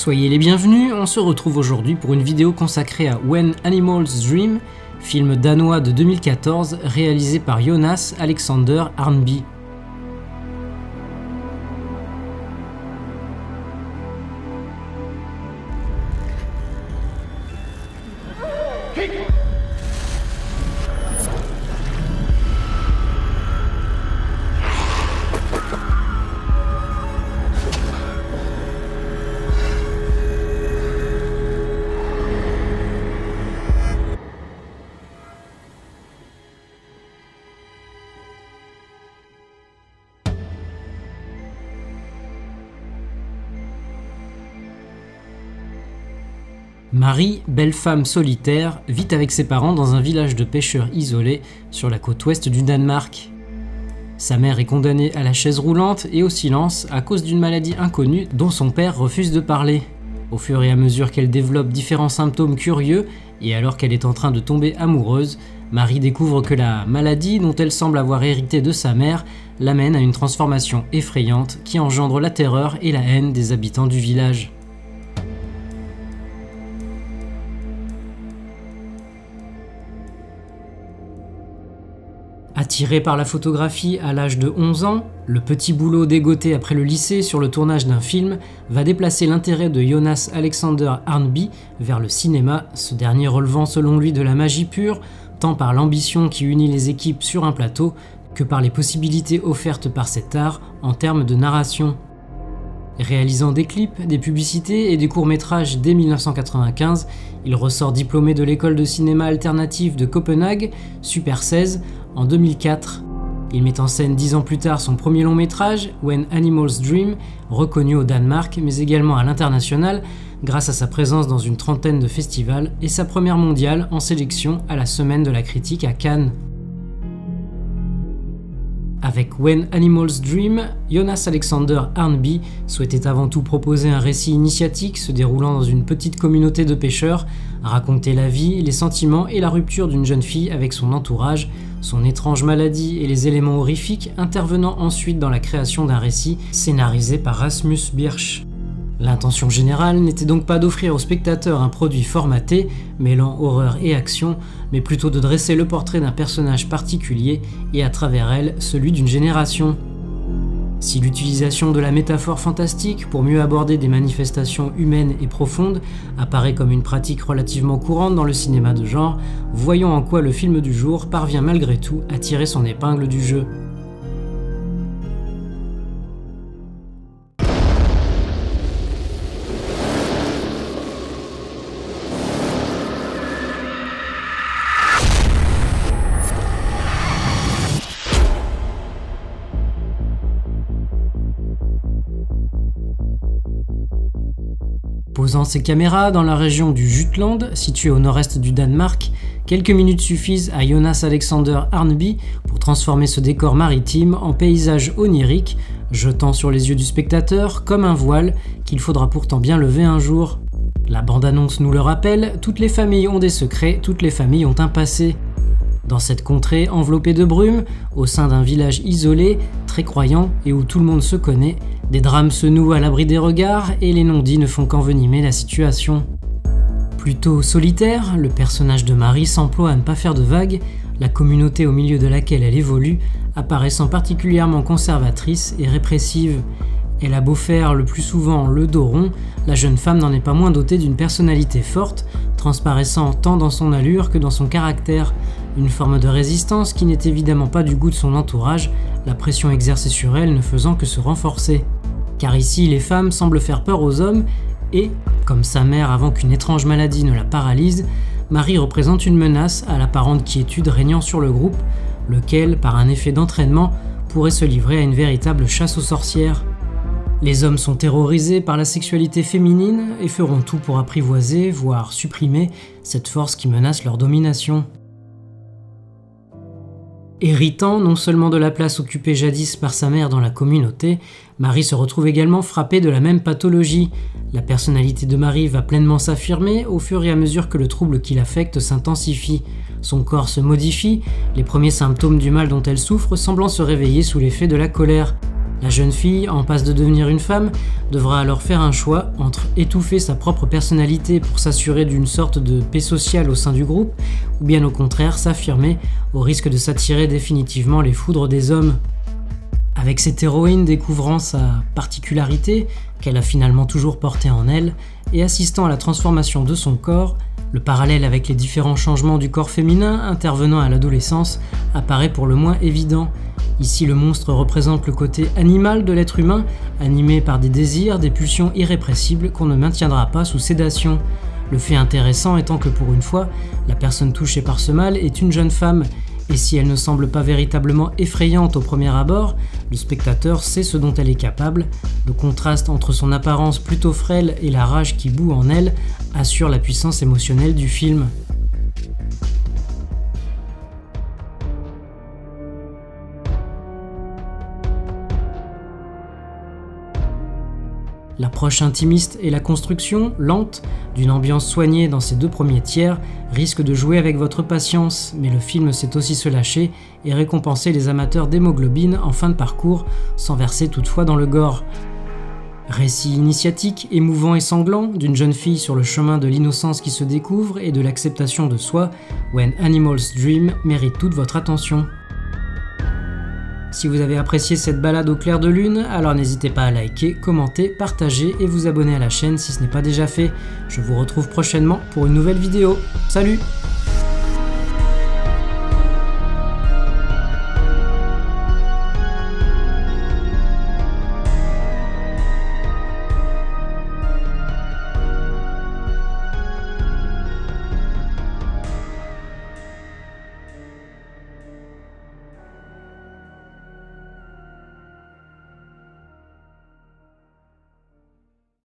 Soyez les bienvenus, on se retrouve aujourd'hui pour une vidéo consacrée à When Animals Dream, film danois de 2014 réalisé par Jonas Alexander Arnby. Marie, belle femme solitaire, vit avec ses parents dans un village de pêcheurs isolé sur la côte ouest du Danemark. Sa mère est condamnée à la chaise roulante et au silence à cause d'une maladie inconnue dont son père refuse de parler. Au fur et à mesure qu'elle développe différents symptômes curieux et alors qu'elle est en train de tomber amoureuse, Marie découvre que la maladie dont elle semble avoir hérité de sa mère l'amène à une transformation effrayante qui engendre la terreur et la haine des habitants du village. Attiré par la photographie à l'âge de 11 ans, le petit boulot dégoté après le lycée sur le tournage d'un film va déplacer l'intérêt de Jonas Alexander Arnby vers le cinéma, ce dernier relevant selon lui de la magie pure, tant par l'ambition qui unit les équipes sur un plateau que par les possibilités offertes par cet art en termes de narration. Réalisant des clips, des publicités et des courts-métrages dès 1995, il ressort diplômé de l'école de cinéma alternative de Copenhague, Super 16, en 2004. Il met en scène 10 ans plus tard son premier long-métrage, When Animals Dream, reconnu au Danemark mais également à l'international grâce à sa présence dans une trentaine de festivals et sa première mondiale en sélection à la Semaine de la critique à Cannes. Avec When Animals Dream, Jonas Alexander Arnby souhaitait avant tout proposer un récit initiatique se déroulant dans une petite communauté de pêcheurs, raconter la vie, les sentiments et la rupture d'une jeune fille avec son entourage, son étrange maladie et les éléments horrifiques intervenant ensuite dans la création d'un récit scénarisé par Rasmus Birch. L'intention générale n'était donc pas d'offrir au spectateur un produit formaté, mêlant horreur et action, mais plutôt de dresser le portrait d'un personnage particulier et à travers elle, celui d'une génération. Si l'utilisation de la métaphore fantastique pour mieux aborder des manifestations humaines et profondes apparaît comme une pratique relativement courante dans le cinéma de genre, voyons en quoi le film du jour parvient malgré tout à tirer son épingle du jeu. Posant ses caméras dans la région du Jutland, située au nord-est du Danemark, quelques minutes suffisent à Jonas Alexander Arnby pour transformer ce décor maritime en paysage onirique, jetant sur les yeux du spectateur comme un voile qu'il faudra pourtant bien lever un jour. La bande-annonce nous le rappelle, toutes les familles ont des secrets, toutes les familles ont un passé. Dans cette contrée enveloppée de brume, au sein d'un village isolé, très croyant et où tout le monde se connaît, des drames se nouent à l'abri des regards et les non-dits ne font qu'envenimer la situation. Plutôt solitaire, le personnage de Marie s'emploie à ne pas faire de vagues, la communauté au milieu de laquelle elle évolue apparaissant particulièrement conservatrice et répressive. Elle a beau faire le plus souvent le dos rond, la jeune femme n'en est pas moins dotée d'une personnalité forte, transparaissant tant dans son allure que dans son caractère. Une forme de résistance qui n'est évidemment pas du goût de son entourage, la pression exercée sur elle ne faisant que se renforcer. Car ici, les femmes semblent faire peur aux hommes et, comme sa mère avant qu'une étrange maladie ne la paralyse, Marie représente une menace à l'apparente quiétude régnant sur le groupe, lequel, par un effet d'entraînement, pourrait se livrer à une véritable chasse aux sorcières. Les hommes sont terrorisés par la sexualité féminine et feront tout pour apprivoiser, voire supprimer, cette force qui menace leur domination. Héritant non seulement de la place occupée jadis par sa mère dans la communauté, Marie se retrouve également frappée de la même pathologie. La personnalité de Marie va pleinement s'affirmer au fur et à mesure que le trouble qui l'affecte s'intensifie. Son corps se modifie, les premiers symptômes du mal dont elle souffre semblant se réveiller sous l'effet de la colère. La jeune fille, en passe de devenir une femme, devra alors faire un choix entre étouffer sa propre personnalité pour s'assurer d'une sorte de paix sociale au sein du groupe, ou bien au contraire s'affirmer au risque de s'attirer définitivement les foudres des hommes. Avec cette héroïne découvrant sa particularité, qu'elle a finalement toujours portée en elle, et assistant à la transformation de son corps, le parallèle avec les différents changements du corps féminin intervenant à l'adolescence apparaît pour le moins évident. Ici, le monstre représente le côté animal de l'être humain, animé par des désirs, des pulsions irrépressibles qu'on ne maintiendra pas sous sédation. Le fait intéressant étant que pour une fois, la personne touchée par ce mal est une jeune femme, et si elle ne semble pas véritablement effrayante au premier abord, le spectateur sait ce dont elle est capable. Le contraste entre son apparence plutôt frêle et la rage qui bout en elle assure la puissance émotionnelle du film. L'approche intimiste et la construction, lente, d'une ambiance soignée dans ses deux premiers tiers, risque de jouer avec votre patience, mais le film sait aussi se lâcher et récompenser les amateurs d'hémoglobine en fin de parcours, sans verser toutefois dans le gore. Récit initiatique, émouvant et sanglant, d'une jeune fille sur le chemin de l'innocence qui se découvre et de l'acceptation de soi, When Animals Dream mérite toute votre attention. Si vous avez apprécié cette balade au clair de lune, alors n'hésitez pas à liker, commenter, partager et vous abonner à la chaîne si ce n'est pas déjà fait. Je vous retrouve prochainement pour une nouvelle vidéo. Salut!